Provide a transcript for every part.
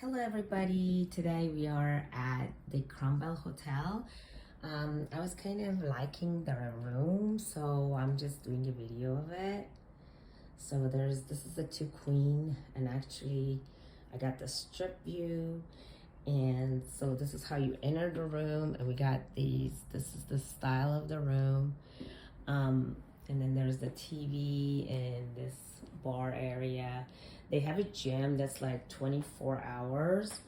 Hello everybody, today we are at the Cromwell Hotel. I was kind of liking the room, so I'm just doing a video of it. So this is the two queen, and actually I got the strip view, and so this is how you enter the room, and we got this is the style of the room. And then there's the TV and this bar area. They have a gym that's like 24 hours.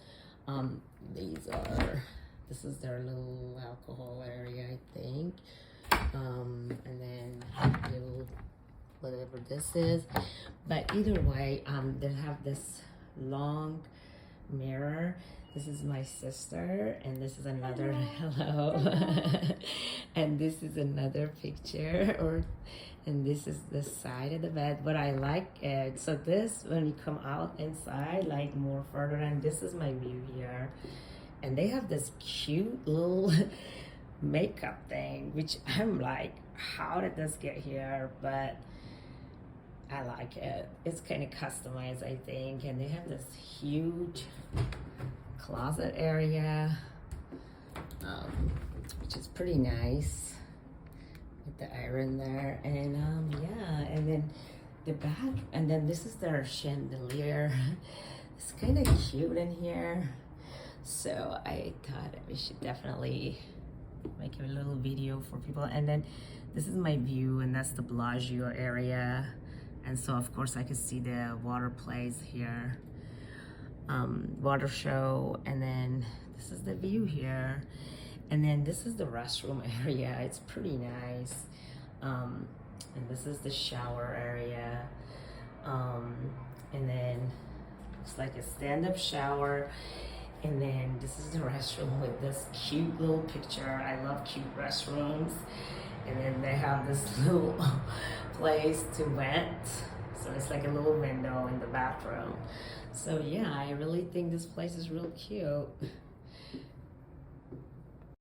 This is their little alcohol area, I think. And then little, whatever this is. But either way, they have this long mirror. This is my sister, and this is another hello. And this is another picture, and this is the side of the bed. But I like it. So this, when you come out inside, like more further, and this is my view here. And they have this cute little makeup thing, which I'm like, how did this get here? But I like it. It's kind of customized, I think. And they have this huge closet area, which is pretty nice with the iron there. And yeah, and then the back, and then this is their chandelier. It's kind of cute in here. So I thought we should definitely make a little video for people. And then this is my view, and that's the Bellagio area. And so of course I could see the water plays here, water show. And then this is the view here. And then this is the restroom area. It's pretty nice. And this is the shower area. And then it's like a stand-up shower. And then this is the restroom with this cute little picture. I love cute restrooms. And then they have this little place to vent. So it's like a little window in the bathroom. So yeah, I really think this place is real cute.